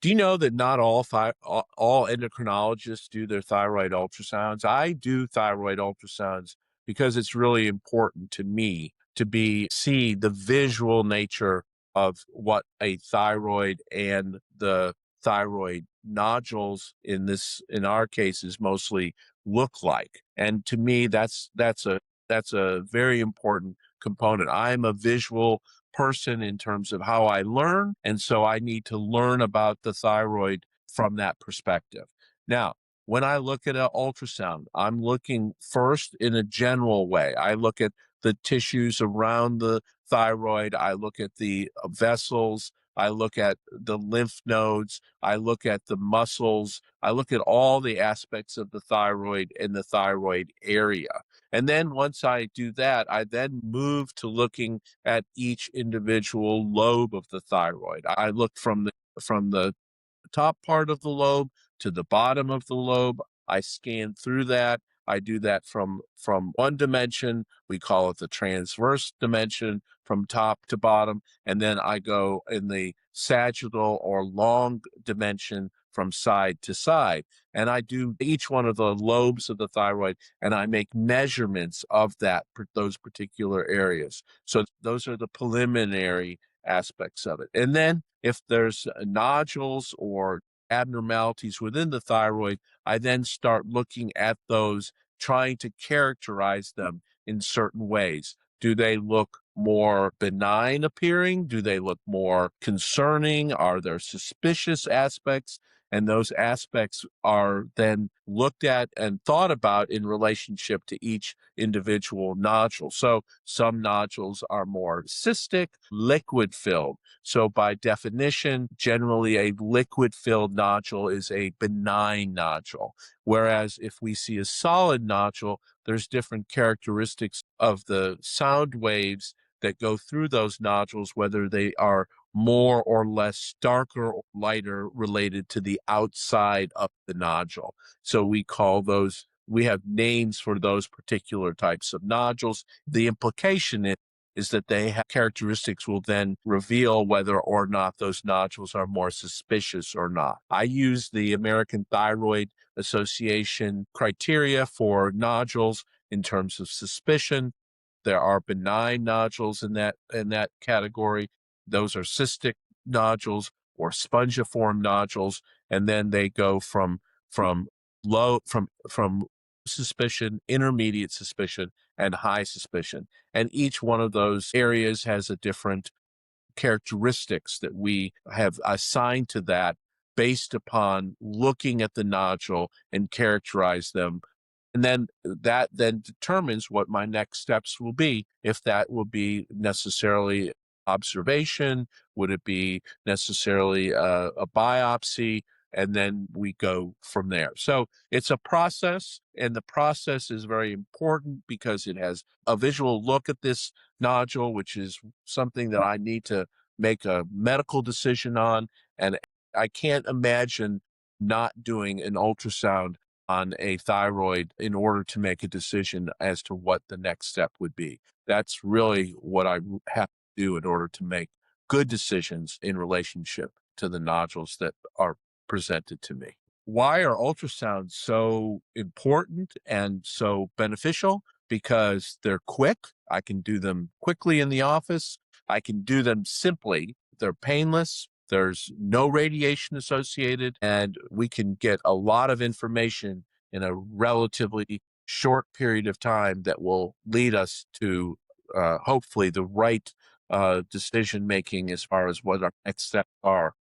Do you know that not all endocrinologists do their thyroid ultrasounds? I do thyroid ultrasounds because it's really important to me to see the visual nature of what a thyroid and the thyroid nodules in our cases mostly look like. And to me, that's a very important component. I'm a visual person in terms of how I learn. And so I need to learn about the thyroid from that perspective. Now, when I look at an ultrasound, I'm looking first in a general way. I look at the tissues around the thyroid. I look at the vessels. I look at the lymph nodes. I look at the muscles. I look at all the aspects of the thyroid and the thyroid area. And then once I do that, I then move to looking at each individual lobe of the thyroid. I look from the top part of the lobe to the bottom of the lobe. I scan through that. I do that from one dimension. We call it the transverse dimension from top to bottom. And then I go in the sagittal or long dimension from side to side. And I do each one of the lobes of the thyroid and I make measurements of those particular areas. So those are the preliminary aspects of it. And then if there's nodules or abnormalities within the thyroid, I then start looking at those, trying to characterize them in certain ways. Do they look more benign appearing? Do they look more concerning? Are there suspicious aspects? And those aspects are then looked at and thought about in relationship to each individual nodule. So some nodules are more cystic, liquid filled. So by definition, generally a liquid-filled nodule is a benign nodule. Whereas if we see a solid nodule, there's different characteristics of the sound waves that go through those nodules, whether they are more or less darker or lighter related to the outside of the nodule. So we have names for those particular types of nodules. The implication is that they have characteristics will then reveal whether or not those nodules are more suspicious or not. I use the American Thyroid Association criteria for nodules in terms of suspicion. There are benign nodules in that category. Those are cystic nodules or spongiform nodules, and then they go from from suspicion, intermediate suspicion, and high suspicion. And each one of those areas has a different characteristics that we have assigned to that based upon looking at the nodule and characterize them. And then that then determines what my next steps will be. If that will be necessarily observation, would it be necessarily a biopsy? And then we go from there. So it's a process, and the process is very important because it has a visual look at this nodule, which is something that I need to make a medical decision on. And I can't imagine not doing an ultrasound on a thyroid in order to make a decision as to what the next step would be. That's really what I have to do in order to make good decisions in relationship to the nodules that are presented to me. Why are ultrasounds so important and so beneficial? Because they're quick. I can do them quickly in the office. I can do them simply. They're painless. There's no radiation associated, and we can get a lot of information in a relatively short period of time that will lead us to hopefully the right decision making as far as what our next steps are